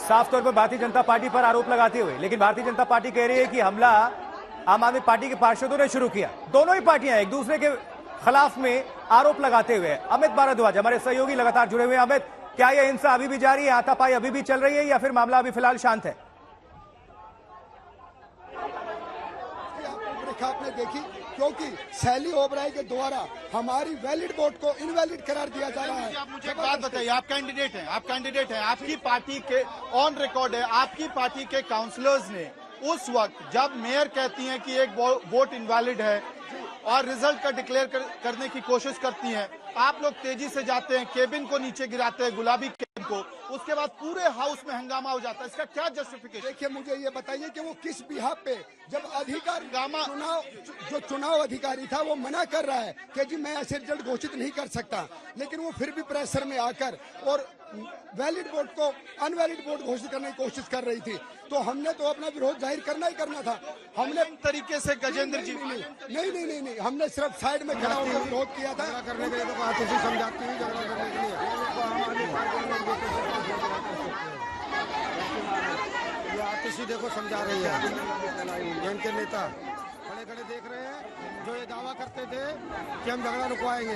साफ तौर पर भारतीय जनता पार्टी पर आरोप लगाते हुए, लेकिन भारतीय जनता पार्टी कह रही है कि हमला आम आदमी पार्टी के पार्षदों ने शुरू किया। दोनों ही पार्टियां एक दूसरे के खिलाफ में आरोप लगाते हुए। अमित भारद्वाज हमारे सहयोगी लगातार जुड़े हुए हैं। अमित, क्या यह हिंसा अभी भी जारी है, हाथापाई अभी भी चल रही है, या फिर मामला अभी फिलहाल शांत है? आपने देखी, क्योंकि शैली ओबराय के द्वारा हमारी वैलिड वोट को इनवैलिड करार दिया जा रहा है। आप मुझे एक बात बताइए, आप कैंडिडेट हैं, आपकी पार्टी के ऑन रिकॉर्ड है, आपकी पार्टी के काउंसलर्स ने उस वक्त जब मेयर कहती हैं कि एक वोट इनवैलिड है और रिजल्ट का डिक्लेयर करने की कोशिश करती हैं, आप लोग तेजी से जाते हैं, केबिन को नीचे गिराते हैं, गुलाबी केबिन को, उसके बाद पूरे हाउस में हंगामा हो जाता है। इसका क्या जस्टिफिकेशन? देखिए, मुझे ये बताइए कि वो किस बिहाफ पे, जब अधिकारी चुनाव अधिकारी था वो मना कर रहा है कि जी मैं ऐसे रिजल्ट घोषित नहीं कर सकता, लेकिन वो फिर भी प्रेशर में आकर और वैलिड वोट को अनवैलिड वोट घोषित करने की कोशिश कर रही थी। तो हमने तो अपना विरोध जाहिर करना ही करना था। हमने तरीके से गजेंद्र जी नहीं, हमने सिर्फ साइड में खड़ा होकर विरोध किया था। करने के लिए तो आतिशी समझाती हुई झगड़ा करने के लिए ये आतिशी देखो समझा रही है। इनके नेता खड़े खड़े देख रहे हैं, जो ये दावा करते थे कि हम झगड़ा रुकवाएंगे,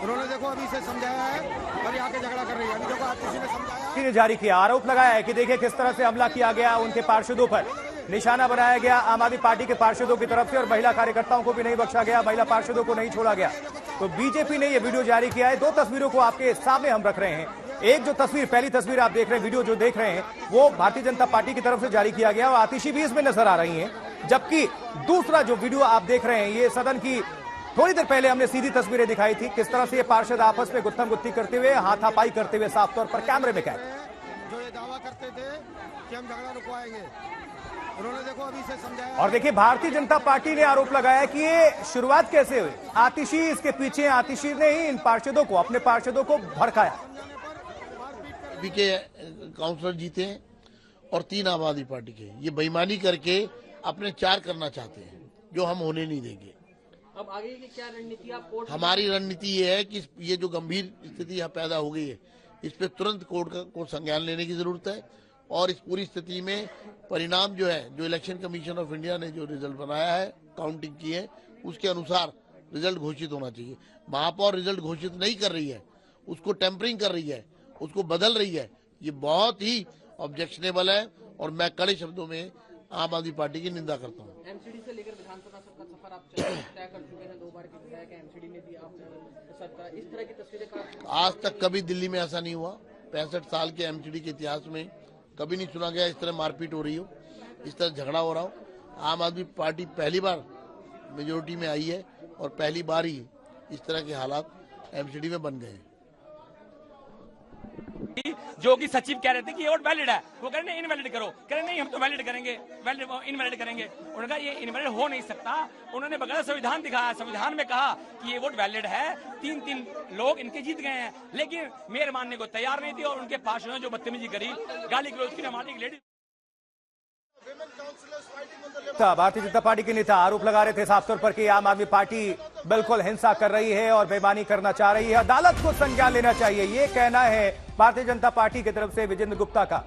उन्होंने देखो अभी से समझाया है और यहाँ के झगड़ा कर रही है। अभी देखो आतिशी ने समझाया, जारी किया, आरोप लगाया है कि देखिए किस तरह से हमला किया गया, उनके पार्षदों पर निशाना बनाया गया आम आदमी पार्टी के पार्षदों की तरफ से, और महिला कार्यकर्ताओं को भी नहीं बख्शा गया, महिला पार्षदों को नहीं छोड़ा गया। तो बीजेपी ने यह वीडियो जारी किया है। दो तस्वीरों को आपके सामने हम रख रहे हैं। एक जो तस्वीर, पहली तस्वीर आप देख रहे हैं, वीडियो जो देख रहे हैं, वो भारतीय जनता पार्टी की तरफ से जारी किया गया और आतिशी भी इसमें नजर आ रही है। जबकि दूसरा जो वीडियो आप देख रहे हैं, ये सदन की थोड़ी देर पहले हमने सीधी तस्वीरें दिखाई थी, किस तरह से ये पार्षद आपस में गुत्थम गुत्थी करते हुए, हाथापाई करते हुए साफ तौर पर कैमरे में कैद। जो ये दावा करते थे कि हम झगड़ा रुकवाएंगे, उन्होंने देखो अभी से समझाया। और देखिए भारतीय जनता पार्टी ने आरोप लगाया कि ये शुरुआत कैसे हुई, आतिशी इसके पीछे, आतिशी ने ही इन पार्षदों को, अपने पार्षदों को भड़काया। के काउंसलर जीते हैं और 3 आम आदमी पार्टी के, ये बेईमानी करके अपने 4 करना चाहते हैं, जो हम होने नहीं देंगे। अब आगे की क्या रणनीति? आप कोर्ट, हमारी रणनीति ये है कि ये जो गंभीर स्थिति यहाँ पैदा हो गई है, इस पे तुरंत कोर्ट को संज्ञान लेने की जरूरत है, और इस पूरी स्थिति में परिणाम जो है, जो इलेक्शन कमीशन ऑफ इंडिया ने जो रिजल्ट बनाया है, काउंटिंग की है, उसके अनुसार रिजल्ट घोषित होना चाहिए। महापौर रिजल्ट घोषित नहीं कर रही है, उसको टेम्परिंग कर रही है, उसको बदल रही है, ये बहुत ही ऑब्जेक्शनेबल है, और मैं कड़े शब्दों में आम आदमी पार्टी की निंदा करता हूँ। एमसीडी से लेकर विधानसभा तक का सफर आप तय कर चुके हैं, 2 बार की विधायक एमसीडी ने दी आपको सरकार, इस तरह की तस्वीरें का आज तक कभी दिल्ली में ऐसा नहीं हुआ। 65 साल के एमसीडी के इतिहास में कभी नहीं सुना गया इस तरह मारपीट हो रही हो, इस तरह झगड़ा हो रहा हो। आम आदमी पार्टी पहली बार मेजोरिटी में आई है, और पहली बार ही इस तरह के हालात एमसीडी में बन गए हैं। जो कि सचिव कह रहे थे कि ये वोट वैलिड है, वो कह रहे नहीं इनवैलिड करो, कह रहे नहीं हम तो वैलिड करेंगे, इनवैलिड करेंगे। उन्होंने कहा ये इनवैलिड हो नहीं सकता। उन्होंने बकायदा संविधान दिखाया, संविधान में कहा कि ये वोट वैलिड है, 3 लोग इनके जीत गए हैं, लेकिन मेयर मानने को तैयार नहीं थी, और उनके पार्षदों ने जो बदतमीजी करी, गाली गलौज की, हमारी लेडी। भारतीय जनता पार्टी के नेता आरोप लगा रहे थे साफ तौर पर कि आम आदमी पार्टी बिल्कुल हिंसा कर रही है और बेईमानी करना चाह रही है, अदालत को संज्ञान लेना चाहिए, ये कहना है भारतीय जनता पार्टी की तरफ से विजेंद्र गुप्ता का।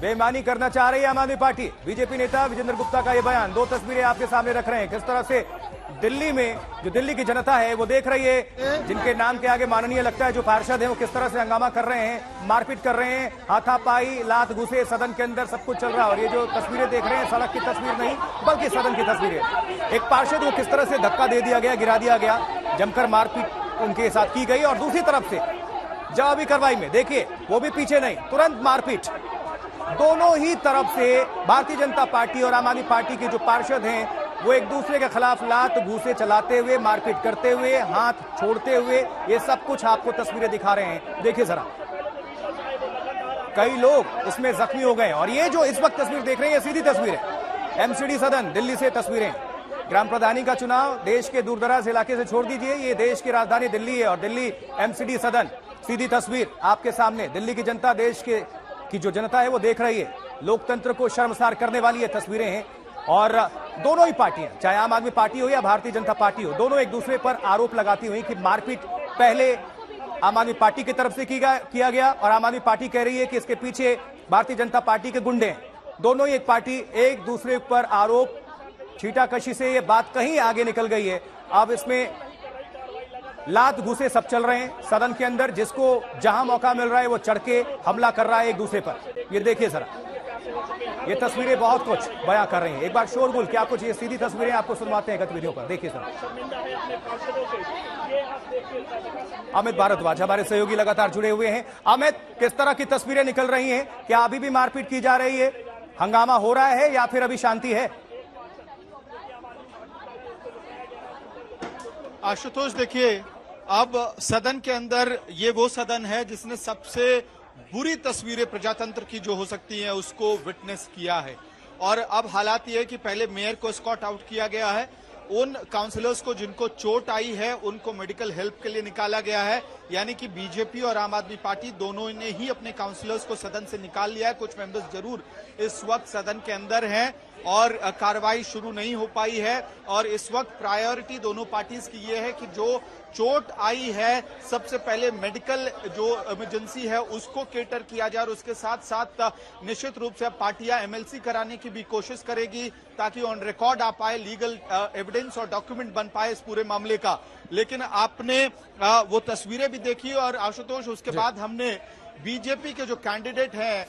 बेईमानी करना चाह रही है आम आदमी पार्टी। बीजेपी नेता विजेंद्र गुप्ता का यह बयान। 2 तस्वीरें आपके सामने रख रहे हैं, किस तरह से दिल्ली में जो दिल्ली की जनता है वो देख रही है, जिनके नाम के आगे माननीय लगता है, जो पार्षद है वो किस तरह से हंगामा कर रहे हैं, मारपीट कर रहे हैं, हाथापाई, लात घुसे, सदन के अंदर सब कुछ चल रहा है। और ये जो तस्वीरें देख रहे हैं, सड़क की तस्वीर नहीं बल्कि सदन की तस्वीरें। एक पार्षद को किस तरह से धक्का दे दिया गया, गिरा दिया गया, जमकर मारपीट उनके साथ की गई, और दूसरी तरफ से जवाबी कार्रवाई में देखिए वो भी पीछे नहीं, तुरंत मारपीट। दोनों ही तरफ से भारतीय जनता पार्टी और आम आदमी पार्टी के जो पार्षद हैं वो एक दूसरे के खिलाफ लात घूसे चलाते हुए, मारपीट करते हुए, हाथ छोड़ते हुए, ये सब कुछ आपको तस्वीरें दिखा रहे हैं। देखिए जरा, कई लोग इसमें जख्मी हो गए। और ये जो इस वक्त तस्वीर देख रहे हैं, ये सीधी तस्वीर है एमसीडी सदन दिल्ली से तस्वीरें। ग्राम प्रधानी का चुनाव देश के दूरदराज इलाके से छोड़ दीजिए, ये देश की राजधानी दिल्ली है, और दिल्ली एमसीडी सदन, सीधी तस्वीर आपके सामने। दिल्ली की जनता, देश की जो जनता है वो देख रही है। लोकतंत्र को शर्मसार करने वाली ये तस्वीरें हैं। और दोनों ही पार्टियां, चाहे आम आदमी पार्टी हो या भारतीय जनता पार्टी हो, दोनों एक दूसरे पर आरोप लगाती हुई कि मारपीट पहले आम आदमी पार्टी की तरफ से किया गया और आम आदमी पार्टी कह रही है कि इसके पीछे भारतीय जनता पार्टी के गुंडे हैं। दोनों ही एक पार्टी एक दूसरे पर आरोप छीटाकशी से ये बात कहीं आगे निकल गई है। अब इसमें लात घूसे सब चल रहे हैं सदन के अंदर, जिसको जहां मौका मिल रहा है वो चढ़ के हमला कर रहा है एक दूसरे पर। ये देखिए जरा, ये तस्वीरें बहुत कुछ बयां कर रही हैं। एक बार शोरगुल, क्या कुछ ये सीधी तस्वीरें आपको सुनवाते हैं गतिविधियों पर, देखिए सर। अमित भारद्वाज हमारे सहयोगी लगातार जुड़े हुए हैं। अमित, किस तरह की तस्वीरें निकल रही हैं? क्या अभी भी मारपीट की जा रही है, हंगामा हो रहा है या फिर अभी शांति है? आशुतोष, देखिए, अब सदन के अंदर ये वो सदन है जिसने सबसे बुरी तस्वीरें प्रजातंत्र की जो हो सकती है उसको विटनेस किया है। और अब हालात ये है कि पहले मेयर को स्कॉट आउट किया गया है, उन काउंसलर्स को जिनको चोट आई है उनको मेडिकल हेल्प के लिए निकाला गया है। यानी कि बीजेपी और आम आदमी पार्टी दोनों ने ही अपने काउंसलर्स को सदन से निकाल लिया है। कुछ मेंबर्स जरूर इस वक्त सदन के अंदर हैं और कार्रवाई शुरू नहीं हो पाई है। और इस वक्त प्रायोरिटी दोनों पार्टीज की ये है कि जो चोट आई है सबसे पहले मेडिकल जो इमरजेंसी है उसको केटर किया जाए और उसके साथ साथ निश्चित रूप से पार्टियां एमएलसी कराने की भी कोशिश करेगी ताकि ऑन रिकॉर्ड आ पाए, लीगल एविडेंस और डॉक्यूमेंट बन पाए इस पूरे मामले का। लेकिन आपने वो तस्वीरें भी देखी और आशुतोष, उसके बाद हमने बीजेपी के जो कैंडिडेट हैं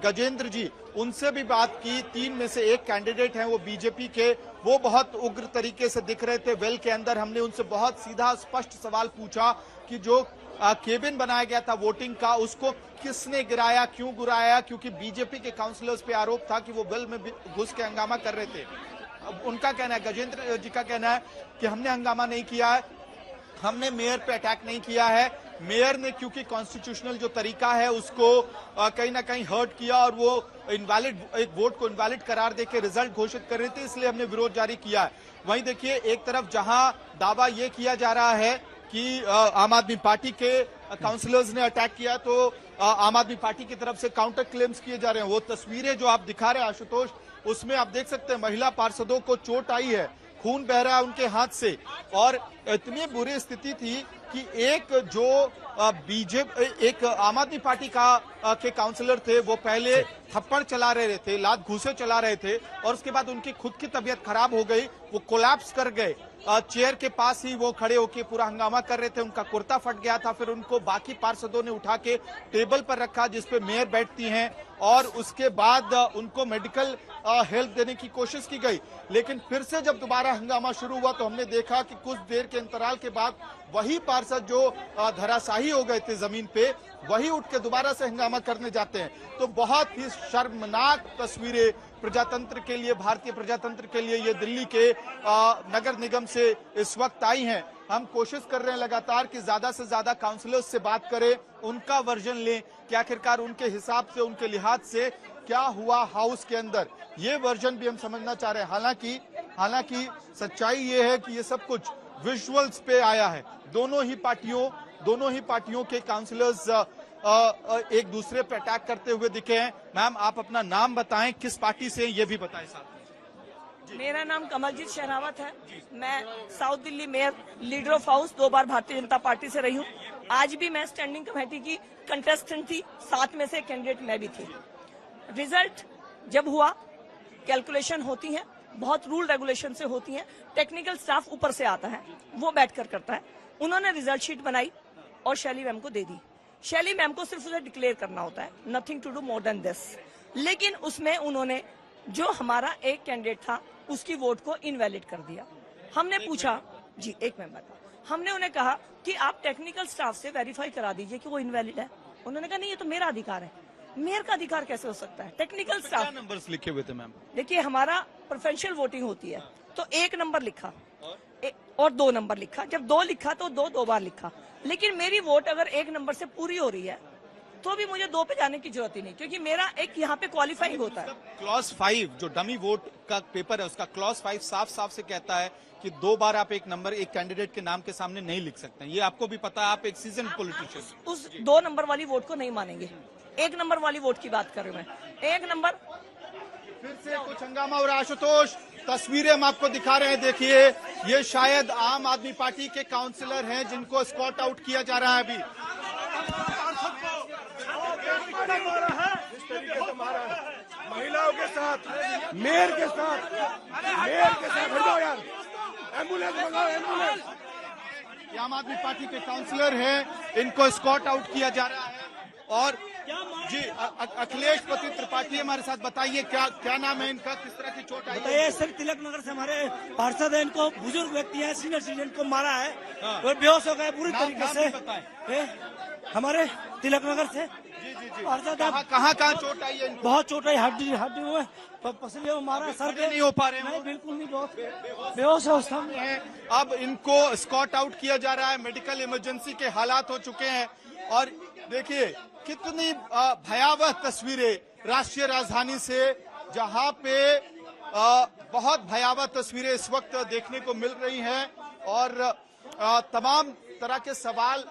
गजेंद्र जी, उनसे भी बात की। 3 में से 1 कैंडिडेट हैं वो बीजेपी के, वो बहुत उग्र तरीके से दिख रहे थे वेल के अंदर। हमने उनसे बहुत सीधा स्पष्ट सवाल पूछा कि जो केबिन बनाया गया था वोटिंग का उसको किसने गिराया, क्यों गिराया, क्योंकि बीजेपी के काउंसलर्स पे आरोप था कि वो वेल में घुस के हंगामा कर रहे थे। अब उनका कहना है, गजेंद्र जी का कहना है कि हमने हंगामा नहीं किया है, हमने मेयर पे अटैक नहीं किया है। मेयर ने क्योंकि कॉन्स्टिट्यूशनल जो तरीका है उसको कहीं ना कहीं हर्ट किया और वो इनवैलिड, एक वोट को इनवैलिड करार देके रिजल्ट घोषित कर रहे थे, इसलिए हमने विरोध जारी किया है। वहीं देखिए, एक तरफ जहां दावा ये किया जा रहा है कि आम आदमी पार्टी के काउंसलर्स ने अटैक किया, तो आम आदमी पार्टी की तरफ से काउंटर क्लेम्स किए जा रहे हैं। वो तस्वीरें जो आप दिखा रहे हैं आशुतोष, उसमें आप देख सकते हैं महिला पार्षदों को चोट आई है, खून बह रहा है उनके हाथ से। और इतनी बुरी स्थिति थी कि एक जो एक आम आदमी पार्टी के काउंसलर थे वो पहले थप्पड़ चला रहे थे, लात घूसे चला रहे थे और उसके बाद उनकी खुद की तबीयत खराब हो गई, वो कोलैप्स कर गए। चेयर के पास ही वो खड़े होकर पूरा हंगामा कर रहे थे, उनका कुर्ता फट गया था। फिर उनको बाकी पार्षदों ने उठा के टेबल पर रखा जिसपे मेयर बैठती हैं और उसके बाद उनको मेडिकल हेल्प देने की कोशिश की गई। लेकिन फिर से जब दोबारा हंगामा शुरू हुआ तो हमने देखा कि कुछ देर के अंतराल के बाद वही पार्षद जो धराशाही हो गए थे जमीन पे, वही उठ के दोबारा से हंगामा करने जाते हैं। तो बहुत ही शर्मनाक तस्वीरें प्रजातंत्र के लिए, भारतीय प्रजातंत्र के लिए ये दिल्ली के नगर निगम से इस वक्त आई हैं। हम कोशिश कर रहे हैं लगातार कि ज्यादा से ज्यादा काउंसलर्स से बात करें, उनका वर्जन लें कि आखिरकार उनके हिसाब से, उनके लिहाज से क्या हुआ हाउस के अंदर, ये वर्जन भी हम समझना चाह रहे हैं। हालांकि सच्चाई ये है कि ये सब कुछ विजुअल्स पे आया है। दोनों ही पार्टियों के काउंसलर्स एक दूसरे पे अटैक करते हुए दिखे हैं। मैम, आप अपना नाम बताएं, किस पार्टी से ये भी बताएं साथ। मेरा नाम कमलजीत शेरावत है। मैं south Delhi mayor, leader of house 2 bar Bharatiya Janata party से रही हूँ। आज भी मैं स्टैंडिंग कमेटी की कंटेस्टेंट थी, 7 में से कैंडिडेट मैं भी थी। रिजल्ट जब हुआ, कैलकुलेशन होती है, बहुत रूल रेगुलेशन से होती है, टेक्निकल स्टाफ ऊपर से आता है, वो बैठकर करता है। उन्होंने रिजल्ट शीट बनाई और शैली मैम को दे दी। शैली मैम को सिर्फ उसे डिक्लेयर करना होता है, nothing to do more than this. लेकिन उसमें उन्होंने जो हमारा एक कैंडिडेट था उसकी वोट को इनवैलिड कर दिया। हमने पूछा, जी एक मेंबर, हमने उन्हें कहा कि आप टेक्निकल स्टाफ से वेरीफाई करा दीजिए कि वो इनवैलिड है। उन्होंने कहा नहीं, ये तो मेरा अधिकार है। मेयर का अधिकार कैसे हो सकता है? Technical staff. नंबर्स लिखे हुए थे मैम? देखिए, हमारा प्रोफेशनल वोटिंग होती है, तो 1 नंबर लिखा और 2 नंबर लिखा। जब 2 लिखा तो 2 बार लिखा। लेकिन मेरी वोट अगर 1 नंबर से पूरी हो रही है तो भी मुझे 2 पे जाने की जरूरत ही नहीं, क्योंकि मेरा एक यहाँ पे क्वालिफाइंग होता है। क्लॉज 5 जो डमी वोट का पेपर है, उसका क्लॉज 5 साफ साफ से कहता है कि 2 बार आप एक नंबर एक कैंडिडेट के नाम के सामने नहीं लिख सकते। ये आपको भी पता है, आप एक सीजन पॉलिटिशियन। उस 2 नंबर वाली वोट को नहीं मानेंगे। 1 नंबर वाली वोट की बात कर रही हूँ मैं। 1 नंबर फिर से कुछ हंगामा हो रहा है आशुतोष, तस्वीरें हम आपको दिखा रहे हैं। देखिए, ये शायद आम आदमी पार्टी के काउंसलर हैं जिनको स्कॉट आउट किया जा रहा है अभी। महिलाओं के साथ, मेयर के साथ हट जाओ यार, एम्बुलेंस मंगाओ, एम्बुलेंस। ये आम आदमी पार्टी के काउंसलर हैं, इनको स्कॉट आउट किया जा रहा है। और जी अखिलेश पति त्रिपाठी हमारे साथ, बताइए क्या नाम है इनका, किस तरह की चोट आई है? बताइए सर, तिलक नगर से हमारे पार्षद है, इनको बुजुर्ग व्यक्ति है, सीनियर सिटीजन को मारा है और बेहोश हो गए पूरी तरीके से। हमारे तिलक नगर से पार्षद, कहाँ चोट आई है इनको? बहुत चोट आई, हड्डी में पसलियों में मारा, सर पे नहीं हो पा रहे हैं? नहीं, बिल्कुल नहीं, बहुत बेहोश अवस्था में है। अब इनको स्कॉट आउट किया जा रहा है, मेडिकल इमरजेंसी के हालात हो चुके हैं। और देखिए कितनी भयावह तस्वीरें राष्ट्रीय राजधानी से, जहां पे बहुत भयावह तस्वीरें इस वक्त देखने को मिल रही हैं और तमाम तरह के सवाल